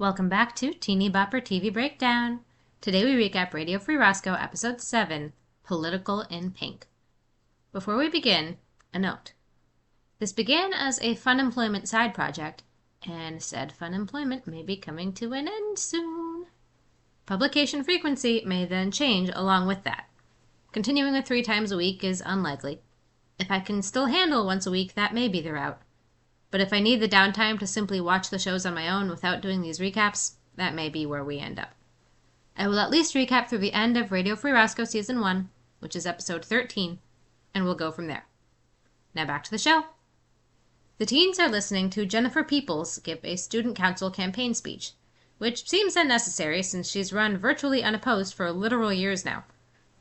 Welcome back to Teeny Bopper TV Breakdown. Today we recap Radio Free Roscoe Episode 7, Political in Pink. Before we begin, a note. This began as a funemployment side project, and said funemployment may be coming to an end soon. Publication frequency may then change along with that. Continuing with 3 times a week is unlikely. If I can still handle once a week, that may be the route. But if I need the downtime to simply watch the shows on my own without doing these recaps, that may be where we end up. I will at least recap through the end of Radio Free Roscoe Season 1, which is Episode 13, and we'll go from there. Now back to the show. The teens are listening to Jennifer Peoples give a student council campaign speech, which seems unnecessary since she's run virtually unopposed for literal years now.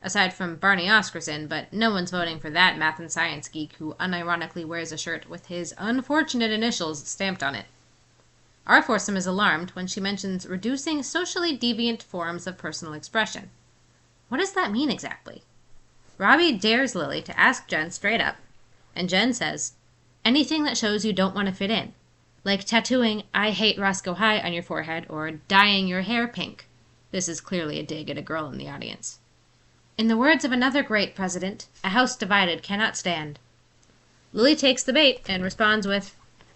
Aside from Barney Oscarson, but no one's voting for that math and science geek who unironically wears a shirt with his unfortunate initials stamped on it. Our foursome is alarmed when she mentions reducing socially deviant forms of personal expression. What does that mean exactly? Robbie dares Lily to ask Jen straight up, and Jen says, anything that shows you don't want to fit in, like tattooing "I hate Roscoe High" on your forehead or dyeing your hair pink. This is clearly a dig at a girl in the audience. In the words of another great president, a house divided cannot stand. Lily takes the bait and responds with,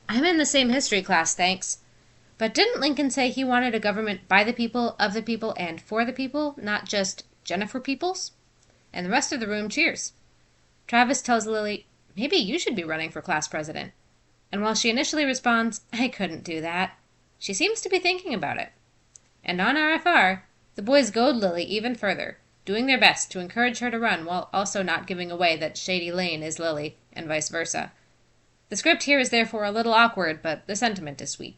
I'm in the same history class, thanks. But didn't Lincoln say he wanted a government by the people, of the people, and for the people, not just Jennifer Peoples? And the rest of the room cheers. Travis tells Lily, maybe you should be running for class president. And while she initially responds, I couldn't do that, she seems to be thinking about it. And on RFR, the boys goad Lily even further, doing their best to encourage her to run while also not giving away that Shady Lane is Lily, and vice versa. The script here is therefore a little awkward, but the sentiment is sweet.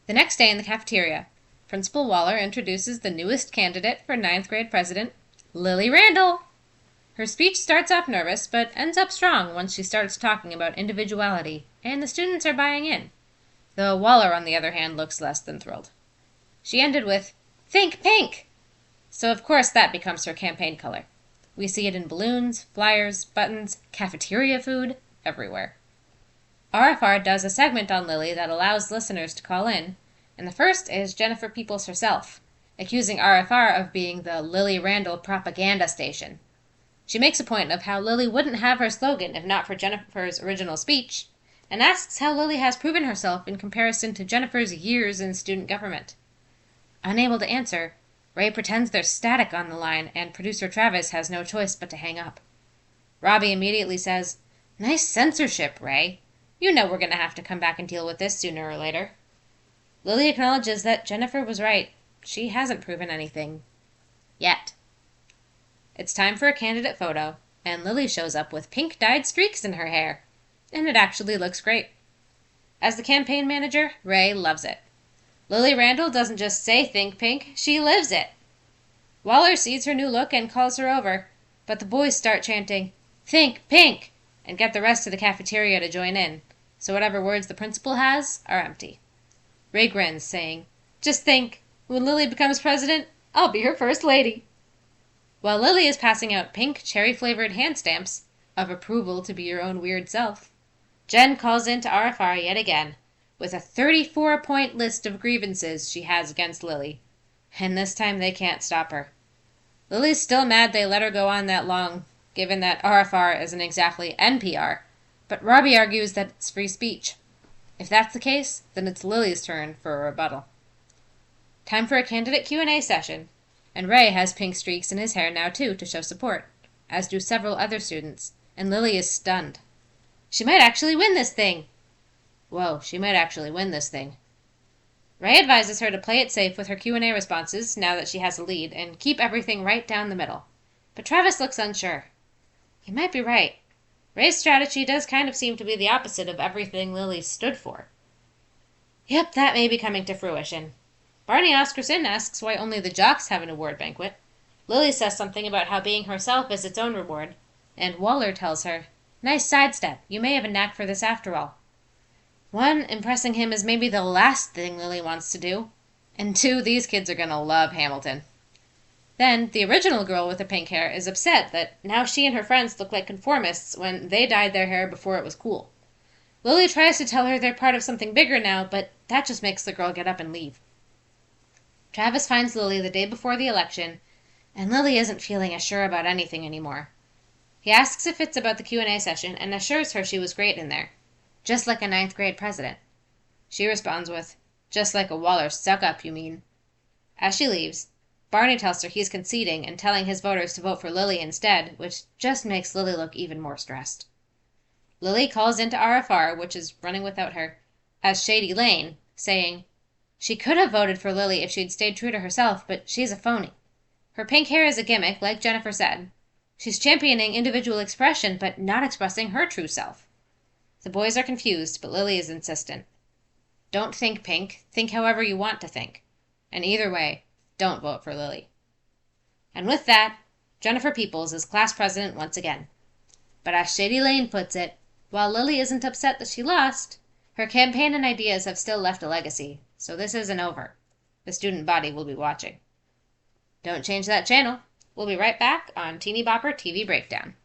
The next day in the cafeteria, Principal Waller introduces the newest candidate for 9th grade president, Lily Randall. Her speech starts off nervous, but ends up strong once she starts talking about individuality, and the students are buying in, though Waller, on the other hand, looks less than thrilled. She ended with, Think pink! So of course that becomes her campaign color. We see it in balloons, flyers, buttons, cafeteria food, everywhere. RFR does a segment on Lily that allows listeners to call in, and the first is Jennifer Peoples herself, accusing RFR of being the Lily Randall propaganda station. She makes a point of how Lily wouldn't have her slogan if not for Jennifer's original speech, and asks how Lily has proven herself in comparison to Jennifer's years in student government. Unable to answer, Ray pretends there's static on the line, and producer Travis has no choice but to hang up. Robbie immediately says, Nice censorship, Ray. You know we're going to have to come back and deal with this sooner or later. Lily acknowledges that Jennifer was right. She hasn't proven anything. Yet. It's time for a candidate photo, and Lily shows up with pink dyed streaks in her hair. And it actually looks great. As the campaign manager, Ray loves it. Lily Randall doesn't just say think pink, she lives it. Waller sees her new look and calls her over, but the boys start chanting, Think pink, and get the rest of the cafeteria to join in, so whatever words the principal has are empty. Ray grins, saying, Just think, when Lily becomes president, I'll be her first lady. While Lily is passing out pink cherry-flavored hand stamps of approval to be your own weird self, Jen calls in to RFR yet again, with a 34-point list of grievances she has against Lily. And this time they can't stop her. Lily's still mad they let her go on that long, given that RFR isn't exactly NPR, but Robbie argues that it's free speech. If that's the case, then it's Lily's turn for a rebuttal. Time for a candidate Q&A session, and Ray has pink streaks in his hair now too to show support, as do several other students, and Lily is stunned. She might actually win this thing! Whoa, she might actually win this thing. Ray advises her to play it safe with her Q&A responses now that she has a lead, and keep everything right down the middle. But Travis looks unsure. He might be right. Ray's strategy does kind of seem to be the opposite of everything Lily stood for. Yep, that may be coming to fruition. Barney Oscarson asks why only the jocks have an award banquet. Lily says something about how being herself is its own reward, and Waller tells her, Nice sidestep, you may have a knack for this after all. 1, impressing him is maybe the last thing Lily wants to do, and 2, these kids are going to love Hamilton. Then, the original girl with the pink hair is upset that now she and her friends look like conformists when they dyed their hair before it was cool. Lily tries to tell her they're part of something bigger now, but that just makes the girl get up and leave. Travis finds Lily the day before the election, and Lily isn't feeling as sure about anything anymore. He asks if it's about the Q&A session and assures her she was great in there. Just like a 9th grade president. She responds with, "Just like a Waller suck-up, you mean?" As she leaves, Barney tells her he's conceding and telling his voters to vote for Lily instead, which just makes Lily look even more stressed. Lily calls into RFR, which is running without her, as Shady Lane, saying, she could have voted for Lily if she'd stayed true to herself, but she's a phony. Her pink hair is a gimmick, like Jennifer said. She's championing individual expression, but not expressing her true self. The boys are confused, but Lily is insistent. Don't think pink, think however you want to think. And either way, don't vote for Lily. And with that, Jennifer Peoples is class president once again. But as Shady Lane puts it, while Lily isn't upset that she lost, her campaign and ideas have still left a legacy, so this isn't over. The student body will be watching. Don't change that channel. We'll be right back on Teeny Bopper TV Breakdown.